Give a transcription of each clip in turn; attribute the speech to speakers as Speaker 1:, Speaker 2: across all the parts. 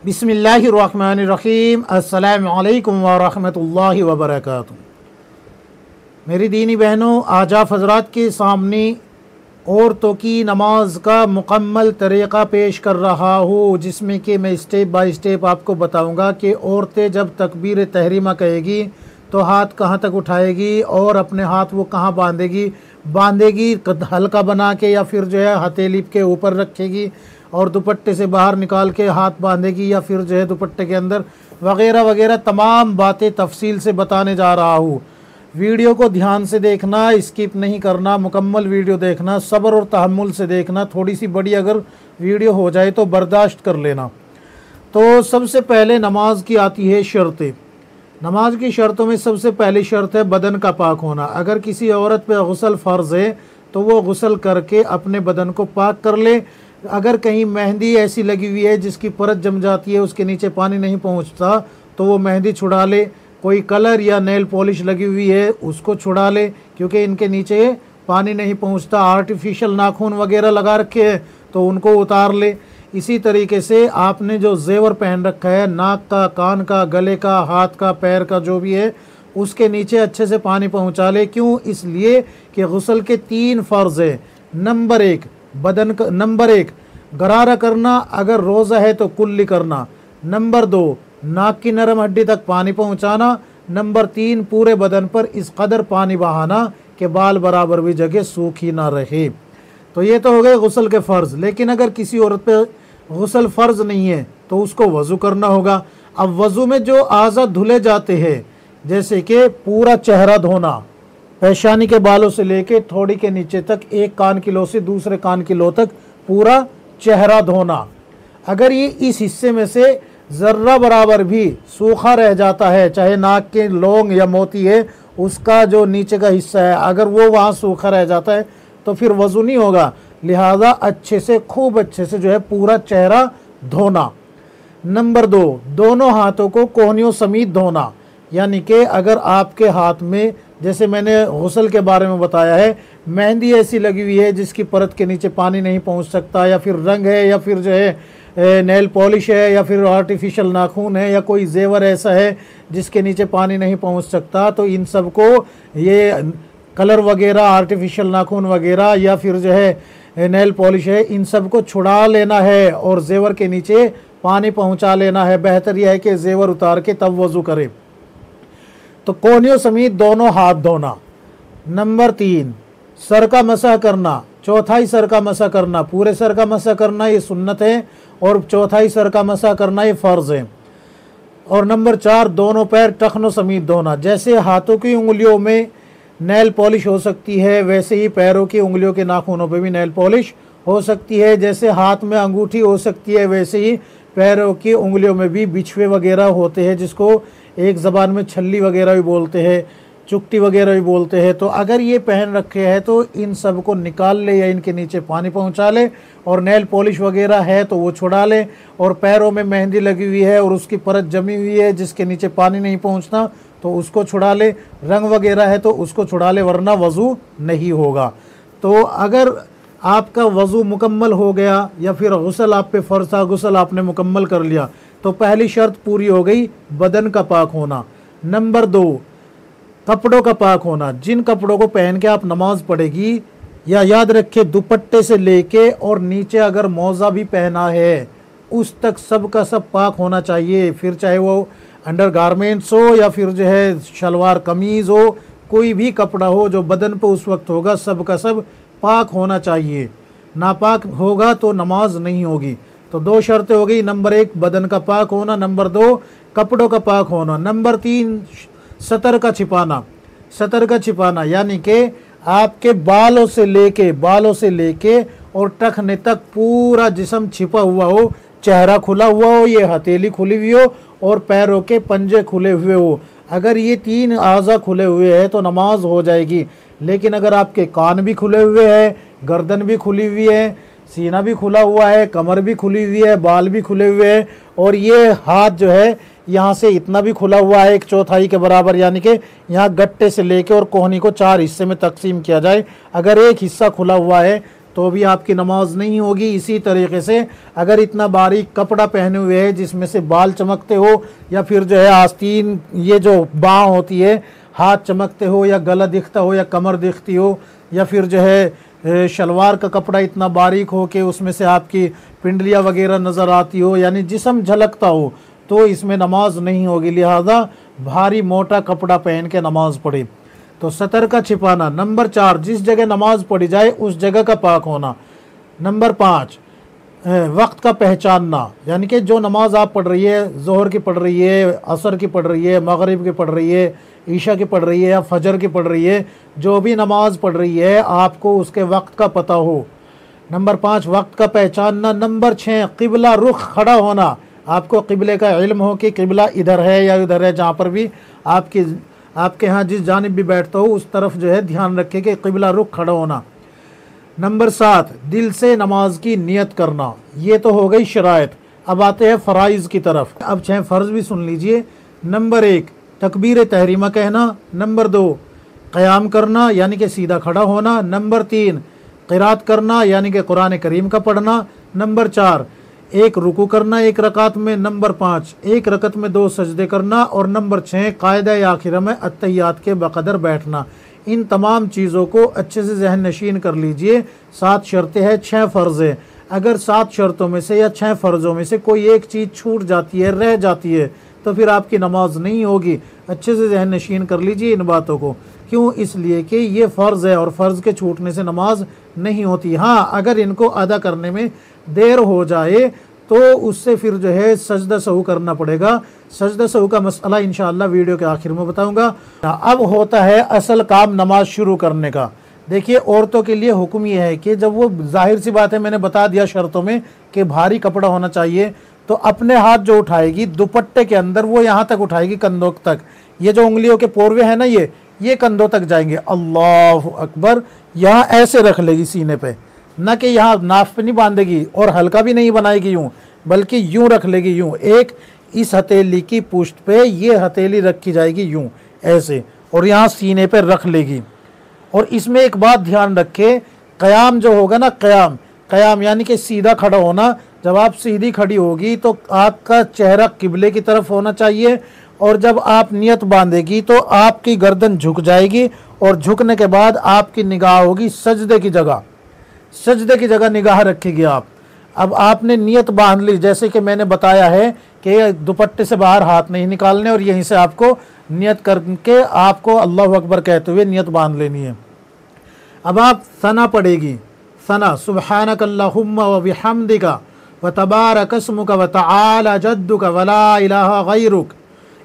Speaker 1: बिस्मिल्लाहिर्रहमानिर्रहीम। अस्सलामु अलैकुम वरहमतुल्लाहि वबरकातुहू। मेरी दीनी बहनों, आज आप हज़रात के सामने औरतों की नमाज का मुकम्मल तरीक़ा पेश कर रहा हूँ, जिसमें कि मैं स्टेप बाय स्टेप आपको बताऊँगा कि औरतें जब तकबीर तहरीमा कहेगी तो हाथ कहाँ तक उठाएगी और अपने हाथ वो कहाँ बांधेगी हल्का बना के या फिर जो है हथेली के ऊपर रखेगी और दुपट्टे से बाहर निकाल के हाथ बांधेगी या फिर जो है दुपट्टे के अंदर वगैरह वगैरह तमाम बातें तफसील से बताने जा रहा हूँ। वीडियो को ध्यान से देखना, स्किप नहीं करना, मुकम्मल वीडियो देखना, सब्र और तहम्मुल से देखना। थोड़ी सी बड़ी अगर वीडियो हो जाए तो बर्दाश्त कर लेना। तो सबसे पहले नमाज की आती है शर्तें। नमाज की शर्तों में सबसे पहली शर्त है बदन का पाक होना। अगर किसी औरत पे गुस्ल फ़र्ज़ है तो वो गुस्ल करके अपने बदन को पाक कर ले। अगर कहीं मेहंदी ऐसी लगी हुई है जिसकी परत जम जाती है, उसके नीचे पानी नहीं पहुंचता, तो वो मेहंदी छुड़ा ले। कोई कलर या नेल पॉलिश लगी हुई है उसको छुड़ा ले, क्योंकि इनके नीचे पानी नहीं पहुंचता। आर्टिफिशियल नाखून वगैरह लगा रखे हैं तो उनको उतार ले। इसी तरीके से आपने जो जेवर पहन रखा है, नाक का, कान का, गले का, हाथ का, पैर का, जो भी है, उसके नीचे अच्छे से पानी पहुंचा ले। क्यों? इसलिए कि गुस्ल के 3 फ़र्ज़ है। नंबर 1 बदन का, नंबर 1 गरारा करना, अगर रोज़ा है तो कुल्ली करना। नंबर 2 नाक की नरम हड्डी तक पानी पहुंचाना। नंबर 3 पूरे बदन पर इस कदर पानी बहाना कि बाल बराबर भी जगह सूखी ना रहे। तो ये तो हो गए गुस्ल के फ़र्ज़। लेकिन अगर किसी औरत पे गुस्ल फ़र्ज़ नहीं है तो उसको वज़ू करना होगा। अब वज़ू में जो आज़ा धुले जाते हैं, जैसे कि पूरा चेहरा धोना, पेशानी के बालों से लेके थोड़ी के नीचे तक, एक कान की लो से दूसरे कान की लो तक पूरा चेहरा धोना। अगर ये इस हिस्से में से ज़र्रा बराबर भी सूखा रह जाता है, चाहे नाक के लौंग या मोती है, उसका जो नीचे का हिस्सा है, अगर वो वहाँ सूखा रह जाता है तो फिर वज़ू नहीं होगा। लिहाजा अच्छे से, खूब अच्छे से जो है पूरा चेहरा धोना। नंबर 2 दोनों हाथों को कोहनियों समेत धोना। यानी कि अगर आपके हाथ में, जैसे मैंने गुस्ल के बारे में बताया है, मेहंदी ऐसी लगी हुई है जिसकी परत के नीचे पानी नहीं पहुंच सकता, या फिर रंग है, या फिर जो है नेल पॉलिश है, या फिर आर्टिफिशियल नाखून है, या कोई जेवर ऐसा है जिसके नीचे पानी नहीं पहुंच सकता, तो इन सब को ये कलर वगैरह, आर्टिफिशियल नाखून वगैरह, या फिर जो है नेल पॉलिश है, इन सब को छुड़ा लेना है और जेवर के नीचे पानी पहुंचा लेना है। बेहतर यह है कि जेवर उतार के तब वज़ू करे। तो कोहनियों समेत दोनों हाथ धोना। नंबर 3 सर का मसा करना, चौथाई सर का मसा करना। पूरे सर का मसा करना ये सुन्नत है और चौथाई सर का मसा करना ये फ़र्ज़ है। और नंबर 4 दोनों पैर टखनों समेत धोना। जैसे हाथों की उंगलियों में नेल पॉलिश हो सकती है, वैसे ही पैरों की उंगलियों के नाखूनों पे भी नेल पॉलिश हो सकती है। जैसे हाथ में अंगूठी हो सकती है, वैसे ही पैरों की उंगलियों में भी बिछवे वगैरह होते हैं, जिसको एक ज़बान में छल्ली वगैरह भी बोलते हैं, चुकटी वगैरह भी बोलते हैं। तो अगर ये पहन रखे हैं तो इन सब को निकाल ले या इनके नीचे पानी पहुंचा ले। और नेल पॉलिश वगैरह है तो वो छुड़ा ले। और पैरों में मेहंदी लगी हुई है और उसकी परत जमी हुई है जिसके नीचे पानी नहीं पहुंचता, तो उसको छुड़ा ले। रंग वगैरह है तो उसको छुड़ा ले, वरना वज़ू नहीं होगा। तो अगर आपका वज़ू मुकम्मल हो गया या फिर गुस्ल आप पे फ़र्ज़ था, गुस्ल आपने मुकम्मल कर लिया, तो पहली शर्त पूरी हो गई, बदन का पाक होना। नंबर 2 कपड़ों का पाक होना। जिन कपड़ों को पहन के आप नमाज पढ़ेगी, या याद रखे दुपट्टे से लेके और नीचे अगर मौजा भी पहना है उस तक सब का सब पाक होना चाहिए। फिर चाहे वो अंडर गारमेंट्स हो या फिर जो है शलवार कमीज़ हो, कोई भी कपड़ा हो जो बदन पर उस वक्त होगा, सब का सब पाक होना चाहिए। नापाक होगा तो नमाज नहीं होगी। तो 2 शर्तें हो गई। नंबर 1 बदन का पाक होना, नंबर 2 कपड़ों का पाक होना, नंबर 3 सतर का छिपाना। सतर का छिपाना यानी कि आपके बालों से लेके और टखने तक पूरा जिस्म छिपा हुआ हो, चेहरा खुला हुआ हो, ये हथेली खुली हुई हो और पैरों के पंजे खुले हुए हो। अगर ये 3 आज़ा खुले हुए हैं तो नमाज हो जाएगी। लेकिन अगर आपके कान भी खुले हुए हैं, गर्दन भी खुली हुई है, सीना भी खुला हुआ है, कमर भी खुली हुई है, बाल भी खुले हुए हैं, और ये हाथ जो है यहाँ से इतना भी खुला हुआ है, 1/4 के बराबर, यानी कि यहाँ गट्टे से लेके और कोहनी को 4 हिस्से में तकसीम किया जाए। अगर एक हिस्सा खुला हुआ है तो भी आपकी नमाज नहीं होगी। इसी तरीके से अगर इतना बारीक कपड़ा पहने हुए है जिसमें से बाल चमकते हो, या फिर जो है आस्तीन, ये जो बाँह होती है, हाथ चमकते हो, या गला दिखता हो, या कमर दिखती हो, या फिर जो है शलवार का कपड़ा इतना बारीक हो कि उसमें से आपकी पिंडलियाँ वगैरह नज़र आती हो, यानी जिस्म झलकता हो, तो इसमें नमाज नहीं होगी। लिहाजा भारी मोटा कपड़ा पहन के नमाज पढ़े। तो सतर का छिपाना। नंबर 4, जिस जगह नमाज पढ़ी जाए उस जगह का पाक होना। नंबर 5, वक्त का पहचानना, यानी कि जो नमाज आप पढ़ रही है, ज़ोहर की पढ़ रही है, असर की पढ़ रही है, मगरिब की पढ़ रही है, ईशा की पढ़ रही है, या फजर की पढ़ रही है, जो भी नमाज पढ़ रही है आपको उसके वक्त का पता हो। नंबर 5, वक्त का पहचानना। नंबर 6, क़िबला रुख खड़ा होना, आपको क़िबले का इल्म हो कि क़िबला इधर है या उधर है, जहाँ पर भी आपके यहाँ जिस जानिब भी बैठता हो उस तरफ जो है ध्यान रखे कि क़िबला रुख खड़ा होना। नंबर 7, दिल से नमाज की नियत करना। ये तो हो गई शराइत। अब आते हैं फ़राइज़ की तरफ। अब 6 फ़र्ज़ भी सुन लीजिए। नंबर 1, तकबीर तहरीमा कहना। नंबर 2, क़याम करना यानी कि सीधा खड़ा होना। नंबर 3, क़िरात करना यानी कि कुरान करीम का पढ़ना। नंबर 4, एक रुकू करना एक रकात में। नंबर 5, एक रकत में 2 सजदे करना। और नंबर 6, कायदा आखिर में अत्तहियात के बकदर बैठना। इन तमाम चीज़ों को अच्छे से जहन नशीन कर लीजिए। 7 शर्तें हैं, 6 फ़र्ज़ हैं। अगर 7 शर्तों में से या 6 फ़र्ज़ों में से कोई एक चीज़ छूट जाती है, रह जाती है, तो फिर आपकी नमाज नहीं होगी। अच्छे से जहन नशीन कर लीजिए इन बातों को। क्यों? इसलिए कि ये फ़र्ज़ है और फ़र्ज़ के छूटने से नमाज नहीं होती। हाँ, अगर इनको अदा करने में देर हो जाए तो उससे फिर जो है सजदा सहू करना पड़ेगा। सजदा सहू का मसला इंशाअल्लाह वीडियो के आखिर में बताऊंगा। अब होता है असल काम नमाज शुरू करने का। देखिए, औरतों के लिए हुक्म ये है कि जब वो, जाहिर सी बात है मैंने बता दिया शर्तों में कि भारी कपड़ा होना चाहिए, तो अपने हाथ जो उठाएगी दुपट्टे के अंदर वो यहाँ तक उठाएगी, कंधों तक। ये जो उंगलियों के पोरवे हैं ना, ये कंधों तक जाएंगे। अल्लाह अकबर। यहाँ ऐसे रख लेगी सीने पे, न कि यहाँ नाफ पे नहीं बांधेगी और हल्का भी नहीं बनाएगी यूं, बल्कि यूं रख लेगी यूं। एक इस हथेली की पुष्ट पे ये हथेली रखी जाएगी यूं ऐसे, और यहाँ सीने पे रख लेगी। और इसमें एक बात ध्यान रखे, क़याम जो होगा ना, क़याम यानी कि सीधा खड़ा होना। जब आप सीधी खड़ी होगी तो आपका चेहरा किबले की तरफ होना चाहिए, और जब आप नियत बांधेगी तो आपकी गर्दन झुक जाएगी, और झुकने के बाद आपकी निगाह होगी सजदे की जगह। सजदे की जगह निगाह रखेगी आप। अब आपने नियत बांध ली, जैसे कि मैंने बताया है कि दुपट्टे से बाहर हाथ नहीं निकालने, और यहीं से आपको नियत करके आपको अल्लाहु अकबर कहते हुए नियत बांध लेनी है। अब आप सना पढ़ेगी। सना, सुब्हानक अल्लाहुम्मा व बिहम्दिका व तबारक अस्मुका व तआला जद्दुका व ला इलाहा गैरुक।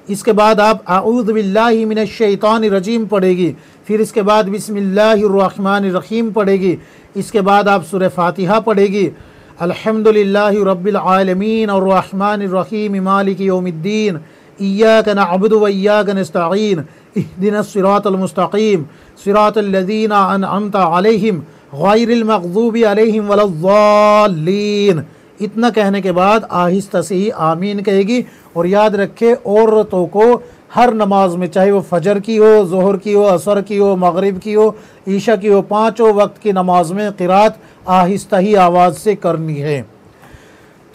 Speaker 1: इसके बाद आप आऊज़ु बिल्लाहि मिनश शैतानिर रजीम पढ़ेगी। फिर इसके बाद बिस्मिल्लाहिर रहमानिर रहीम पढ़ेगी। इसके बाद आप सूरह फातिहा पढ़ेगी। अल्हम्दुलिल्लाहि रब्बिल आलमीन और रहमानिर रहीम मालिकि यौमिद्दीन इय्याका नअबुदु व इय्याका नस्तईन इहदिनस सिरातल मुस्तकीम सिरातल लज़ीना अनअमता अलैहिम गैरिल मग़ज़ूबि अलैहिम वलद्दाल्लीन। इतना कहने के बाद आहिस्ता से ही आमीन कहेगी। और याद रखे, औरतों को हर नमाज में, चाहे वो फजर की हो, ज़ोहर की हो, असर की हो, मगरिब की हो, ईशा की हो, पाँचों वक्त की नमाज में क़िरात आहिस्ता ही आवाज़ से करनी है।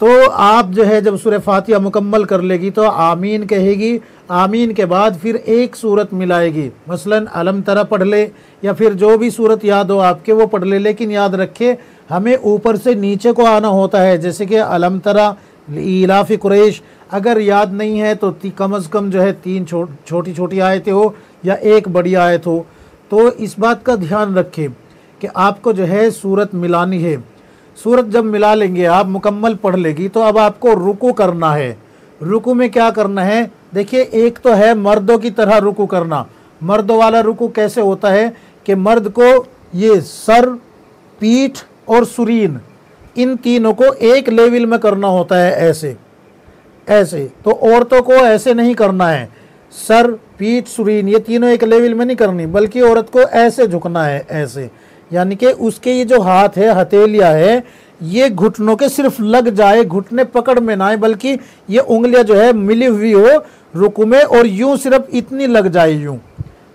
Speaker 1: तो आप जो है जब सूरह फातिहा मुकम्मल कर लेगी तो आमीन कहेगी। आमीन के बाद फिर एक सूरत मिलाएगी, मसलन अलम तरा पढ़ ले, या फिर जो भी सूरत याद हो आपके वो पढ़ ले। लेकिन याद रखे, हमें ऊपर से नीचे को आना होता है, जैसे कि अलम तरा, इलाफ़ी कुरैश। अगर याद नहीं है तो कम अज़ कम जो है 3 छोटी छोटी आयतें हो या एक बड़ी आयत हो। तो इस बात का ध्यान रखें कि आपको जो है सूरत मिलानी है। सूरत जब मिला लेंगे आप, मुकम्मल पढ़ लेगी, तो अब आपको रुकू करना है। रुकू में क्या करना है? देखिए, एक तो है मर्दों की तरह रुकू करना। मर्दों वाला रुकू कैसे होता है कि मर्द को ये सर, पीठ और सुरीन, इन तीनों को एक लेवल में करना होता है, ऐसे ऐसे। तो औरतों को ऐसे नहीं करना है। सर, पीठ, सुरीन, ये तीनों एक लेवल में नहीं करनी, बल्कि औरत को ऐसे झुकना है, ऐसे। यानी कि उसके ये जो हाथ है, हथेलियाँ है, ये घुटनों के सिर्फ लग जाए, घुटने पकड़ में ना आए, बल्कि ये उंगलियां जो है मिली हुई हो रुकू में, और यूं सिर्फ इतनी लग जाए,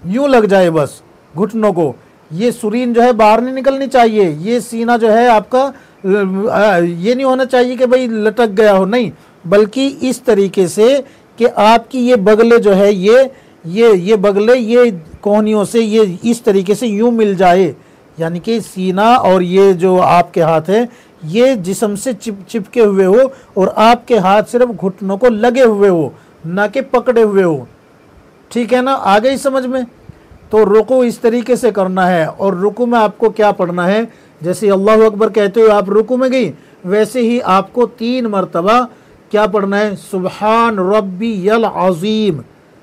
Speaker 1: यूं लग जाए बस घुटनों को। ये सुरीन जो है बाहर नहीं निकलनी चाहिए, ये सीना जो है आपका ये नहीं होना चाहिए कि भाई लटक गया हो, नहीं, बल्कि इस तरीके से कि आपकी ये बगले जो है ये बगले ये कोहनियों से ये इस तरीके से यूं मिल जाए, यानी कि सीना और ये जो आपके हाथ है ये जिस्म से चिपके हुए हो और आपके हाथ सिर्फ घुटनों को लगे हुए हो, ना कि पकड़े हुए हो। ठीक है ना, आ गई समझ में। तो रुकू इस तरीके से करना है। और रुकू में आपको क्या पढ़ना है, जैसे अल्लाहु अकबर कहते हो आप रुकू में गई, वैसे ही आपको 3 मरतबा क्या पढ़ना है, सुबहान रब्बियल अज़ीम,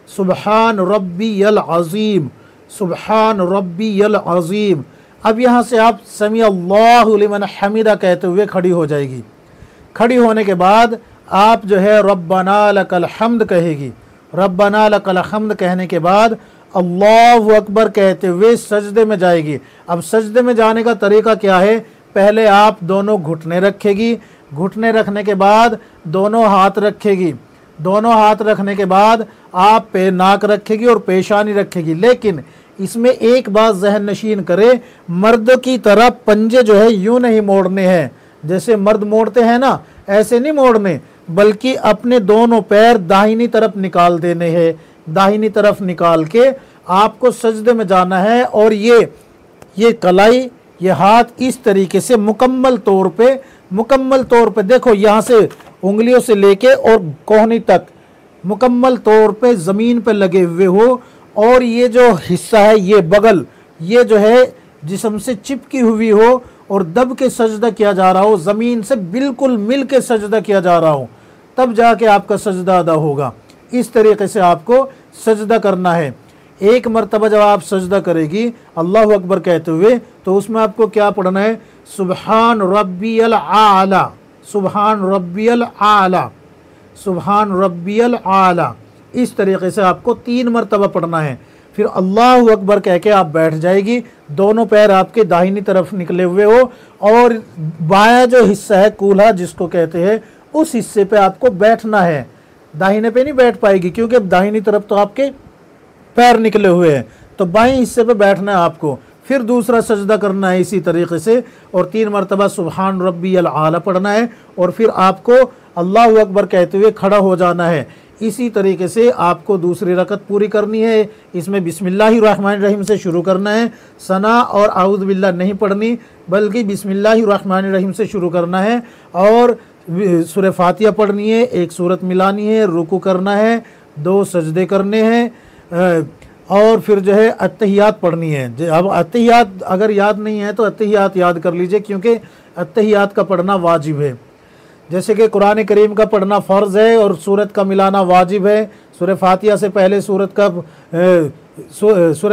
Speaker 1: सुबहान रब्बियल अज़ीम, सुबहान रब्बियल अज़ीम। अब यहाँ से आप समी अल्लाहु लिमन हमीदा कहते हुए खड़ी हो जाएगी। खड़ी होने के बाद आप जो है रब्बना लकल हम्द कहेगी। रब्बना लकल हम्द कहने के बाद अल्लाहु अकबर कहते हुए सजदे में जाएगी। अब सजदे में जाने का तरीका क्या है, पहले आप दोनों घुटने रखेगी, घुटने रखने के बाद दोनों हाथ रखेगी, दोनों हाथ रखने के बाद आप पे नाक रखेगी और पेशानी रखेगी। लेकिन इसमें एक बात जहन नशीन करे, मर्द की तरह पंजे जो है यूं नहीं मोड़ने हैं, जैसे मर्द मोड़ते हैं ना, ऐसे नहीं मोड़ने, बल्कि अपने दोनों पैर दाहिनी तरफ निकाल देने हैं। दाहिनी तरफ निकाल के आपको सजदे में जाना है और ये कलाई, ये हाथ इस तरीके से मुकम्मल तौर पे देखो, यहाँ से उंगलियों से लेके और कोहनी तक मुकम्मल तौर पे ज़मीन पे लगे हुए हो। और ये जो हिस्सा है, ये बगल, ये जो है जिस्म से चिपकी हुई हो और दब के सजदा किया जा रहा हो, ज़मीन से बिल्कुल मिल के सजदा किया जा रहा हो, तब जाके आपका सजदा अदा होगा। इस तरीके से आपको सजदा करना है। एक मरतबा जब आप सजदा करेगी अल्लाहु अकबर कहते हुए, तो उसमें आपको क्या पढ़ना है, सुबहान रब्बियल आला, सुबहान रब्बियल आला, सुबहान रब्बियल आला। इस तरीके से आपको 3 मरतबा पढ़ना है। फिर अल्लाहु अकबर कह के आप बैठ जाएगी, दोनों पैर आपके दाहिनी तरफ निकले हुए हो और बायां जो हिस्सा है कूल्हा जिसको कहते हैं, उस हिस्से पे आपको बैठना है। दाहिने पे नहीं बैठ पाएगी क्योंकि दाहिनी तरफ तो आपके पैर निकले हुए हैं, तो बाएं हिस्से पे बैठना है आपको। फिर दूसरा सजदा करना है इसी तरीके से और 3 मरतबा सुबहान रब्बियल आला पढ़ना है और फिर आपको अल्लाहु अकबर कहते हुए खड़ा हो जाना है। इसी तरीके से आपको दूसरी रकत पूरी करनी है। इसमें बिस्मिल्लाहिर्रहमानिर्रहीम से शुरू करना है, सना और आउज़ बिल्लाह नहीं पढ़नी, बल्कि बिस्मिल्लाहिर्रहमानिर्रहीम से शुरू करना है और सूरह फातिहा पढ़नी है, एक सूरत मिलानी है, रुकू करना है, 2 सजदे करने हैं और फिर जो है अत्तहियात पढ़नी है। अब अत्तहियात अगर याद नहीं है तो अत्तहियात याद कर लीजिए, क्योंकि अत्तहियात का पढ़ना वाजिब है। जैसे कि कुरान करीम का पढ़ना फ़र्ज़ है और सूरत का मिलाना वाजिब है। सूरह फातिहा से पहले सूरह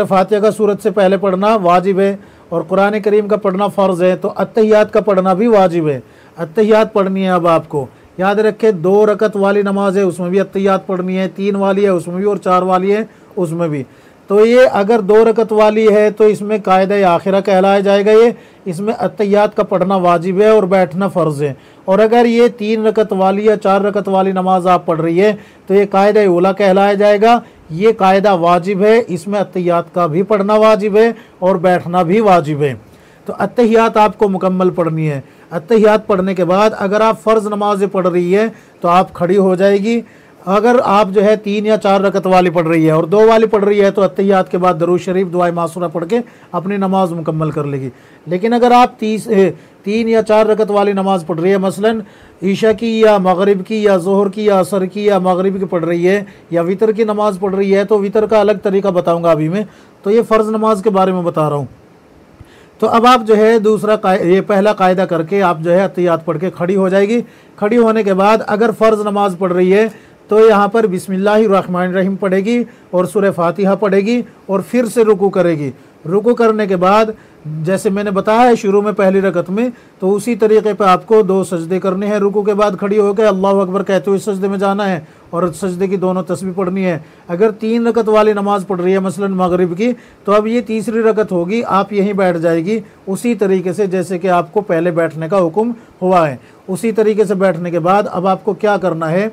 Speaker 1: फातिहा का सूरत से पहले पढ़ना वाजिब है और कुरान करीम का पढ़ना फ़र्ज़ है, तो अत्तहियात का पढ़ना भी वाजिब है। अत्तहियात पढ़नी है। अब आपको याद रखे 2 रकत वाली नमाज है, उसमें भी अत्तहियात पढ़नी है, 3 वाली है उसमें भी और 4 वाली है उसमें भी। तो ये अगर 2 रकत वाली है तो इसमें कायदा आखिरा कहलाया जाएगा, ये इसमें अत्तहियात का पढ़ना वाजिब है और बैठना फ़र्ज़ है। और अगर ये 3 रकत वाली या 4 रकत वाली नमाज आप पढ़ रही है तो ये कायदा उला कहलाया जाएगा। ये कायदा वाजिब है, इसमें अत्तहियात का भी पढ़ना वाजिब है और बैठना भी वाजिब है। तो अत्तहियात आपको मुकम्मल पढ़नी है। अत्तहियात पढ़ने के बाद अगर आप फ़र्ज़ नमाज़ें पढ़ रही है तो आप खड़ी हो जाएगी। अगर आप जो है 3 या 4 रकत वाली पढ़ रही है और 2 वाली पढ़ रही है तो अत्तहियात के बाद दरूद शरीफ दुआए मासूरा पढ़ के अपनी नमाज मुकम्मल कर लेगी। लेकिन अगर आप 3 या 4 रकत वाली नमाज़ पढ़ रही है, मसलन ईशा की या मगरिब की या ज़ोहर की या असर की या मगरिब की पढ़ रही है या वितर की नमाज़ पढ़ रही है, तो वितर का अलग तरीका बताऊँगा अभी मैं, तो ये फ़र्ज़ नमाज के बारे में बता रहा हूँ। तो अब आप जो है ये पहला कायदा करके आप जो है अत्तहियात पढ़ के खड़ी हो जाएगी। खड़ी होने के बाद अगर फ़र्ज़ नमाज पढ़ रही है तो यहाँ पर बिस्मिल्लाहिर्रहमानिर्रहीम पढ़ेगी और सूरह फातिहा पढ़ेगी और फिर से रुकू करेगी। रुकू करने के बाद जैसे मैंने बताया है शुरू में पहली रकत में, तो उसी तरीके पे आपको 2 सजदे करने हैं। रुकू के बाद खड़ी होकर अल्लाहु अकबर कहते हुए सजदे में जाना है और सजदे की दोनों तस्बीह पढ़नी है। अगर 3 रकत वाली नमाज़ पढ़ रही है मसलन मगरिब की, तो अब ये तीसरी रकत होगी, आप यहीं बैठ जाएगी उसी तरीके से जैसे कि आपको पहले बैठने का हुक्म हुआ है। उसी तरीके से बैठने के बाद अब आपको क्या करना है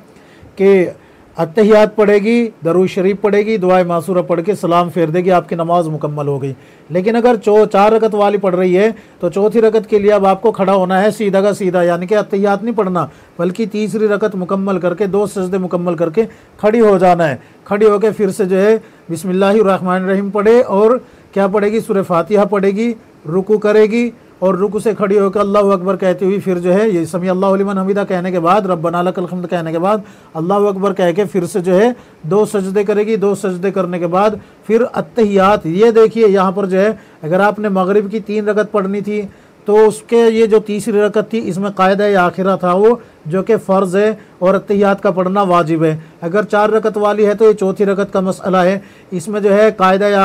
Speaker 1: कि अत्तहियात पढ़ेगी, दरूद शरीफ पढ़ेगी, दुआए मासूरा पढ़ के सलाम फेर देगी, आपकी नमाज मुकम्मल हो गई। लेकिन अगर 4 रकत वाली पढ़ रही है तो चौथी रकत के लिए अब आपको खड़ा होना है सीधा का सीधा, यानी कि अत्तहियात नहीं पढ़ना, बल्कि तीसरी रकत मुकम्मल करके 2 सजदे मुकम्मल करके खड़ी हो जाना है। खड़ी होकर फिर से जो है बिस्मिल्लाहिर्रहमानिर्रहीम पढ़े और क्या पढ़ेगी, सूरह फातिहा पढ़ेगी, रुकू करेगी और रुकू से खड़ी होकर अल्लाहु अकबर कहती हुई फिर जो है ये समी अल्लाहु लिमन हमीदा कहने के बाद, रब्बना लकल हम्द कहने के बाद अल्लाहु अकबर कह के फिर से जो है 2 सजदे करेगी। 2 सजदे करने के बाद फिर अत्तहियात। ये देखिए यहाँ पर जो है अगर आपने मगरिब की 3 रकत पढ़नी थी तो उसके ये जो तीसरी रकत थी इसमें कायदा आखिरा था वो, जो कि फ़र्ज़ है और अत्तहियात का पढ़ना वाजिब है। अगर 4 रकत वाली है तो ये चौथी रकत का मसला है, इसमें जो है कायदा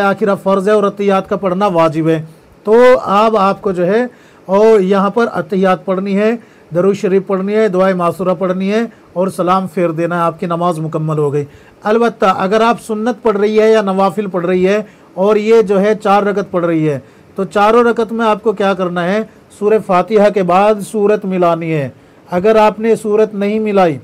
Speaker 1: आखिरा फ़र्ज़ है और अत्तहियात का पढ़ना वाजिब है। तो अब आपको जो है और यहाँ पर अत्तहियात पढ़नी है, दरूद शरीफ पढ़नी है, दुआए मासूरा पढ़नी है और सलाम फेर देना है, आपकी नमाज मुकम्मल हो गई। अलबत्ता अगर आप सुन्नत पढ़ रही है या नवाफिल पढ़ रही है और ये जो है 4 रकत पढ़ रही है तो चारों रकत में आपको क्या करना है, सूरह फातिहा के बाद सूरत मिलानी है। अगर आपने सूरत नहीं मिलाई,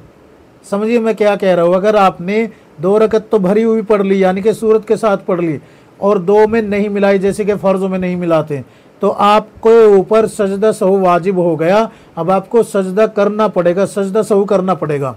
Speaker 1: समझिए मैं क्या कह रहा हूँ, अगर आपने 2 रकत तो भरी हुई पढ़ ली यानी कि सूरत के साथ पढ़ ली और 2 में नहीं मिलाई जैसे कि फ़र्ज़ों में नहीं मिलाते तो आपको ऊपर सजदा सहू वाजिब हो गया। अब आपको सजदा करना पड़ेगा, सजदा सहू करना पड़ेगा।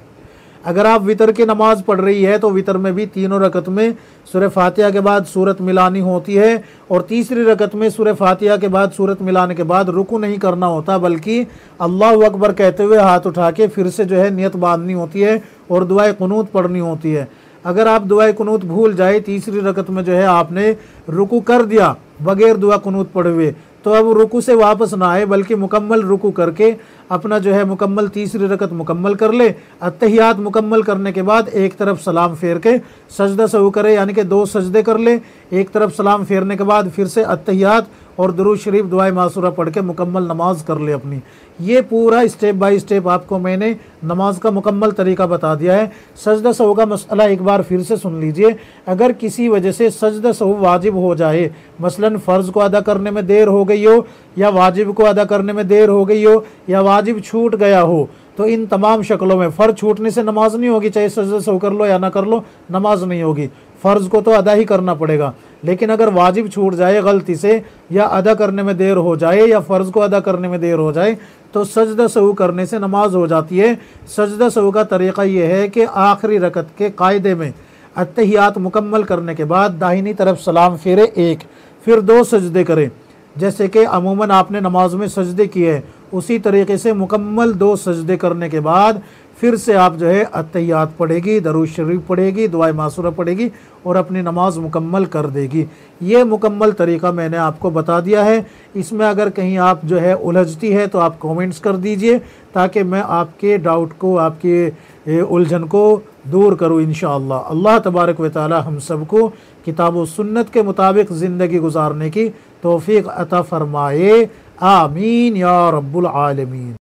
Speaker 1: अगर आप वितर की नमाज पढ़ रही है तो वितर में भी तीनों रकत में सूरह फातिहा के बाद सूरत मिलानी होती है और तीसरी रकत में सूरह फातिहा के बाद सूरत मिलाने के बाद रुकू नहीं करना होता, बल्कि अल्लाहु अकबर कहते हुए हाथ उठा के फिर से जो है नियत बांधनी होती है और दुआए कुनूत पढ़नी होती है। अगर आप दुआए कुनूत भूल जाए, तीसरी रकत में जो है आपने रुकू कर दिया बगैर दुआ कुनूत पढ़े हुए, तो अब रुकू से वापस ना आए बल्कि मुकम्मल रुकू करके अपना जो है मुकम्मल तीसरी रकत मुकम्मल कर ले। अत्तहियात मुकम्मल करने के बाद एक तरफ सलाम फेर के सजदा सहू करे, यानी कि 2 सजदे कर ले। एक तरफ सलाम फेरने के बाद फिर से अत्तहियात और दुरूद शरीफ दुआए मासूरा पढ़ के मुकम्मल नमाज कर ले अपनी। ये पूरा स्टेप बाय स्टेप आपको मैंने नमाज का मुकम्मल तरीका बता दिया है। सजदा सहू का मसला एक बार फिर से सुन लीजिए। अगर किसी वजह से सजदा सहू वाजिब हो जाए, मसलन फ़र्ज़ को अदा करने में देर हो गई हो या वाजिब को अदा करने में देर हो गई हो या वाजिब छूट गया हो, तो इन तमाम शक्लों में फ़र्ज़ छूटने से नमाज नहीं होगी, चाहे सजदा सहू कर लो या ना कर लो नमाज नहीं होगी। फ़र्ज़ को तो अदा ही करना पड़ेगा, लेकिन अगर वाजिब छूट जाए गलती से या अदा करने में देर हो जाए या फ़र्ज़ को अदा करने में देर हो जाए तो सजदा सहू करने से नमाज हो जाती है। सजदा सहू का तरीक़ा ये है कि आखिरी रकत के कायदे में अत्तहियात मुकम्मल करने के बाद दाहिनी तरफ सलाम फेरे 1, फिर 2 सजदे करें जैसे कि अमूमन आपने नमाज में सजदे किए, उसी तरीके से मुकम्मल 2 सजदे करने के बाद फिर से आप जो है अत्तहियात पढ़ेगी, दरूद शरीफ पढ़ेगी, दुआए मासूरा पढ़ेगी और अपनी नमाज मुकम्मल कर देगी। ये मुकम्मल तरीका मैंने आपको बता दिया है। इसमें अगर कहीं आप जो है उलझती है तो आप कमेंट्स कर दीजिए ताकि मैं आपके डाउट को, आपके उलझन को दूर करूँ इंशाअल्लाह। अल्लाह तबारक व तआला हम सबको किताब व सुन्नत के मुताबिक ज़िंदगी गुजारने की तौफीक अता फ़रमाए। आमीन या रब्बुल आलमीन।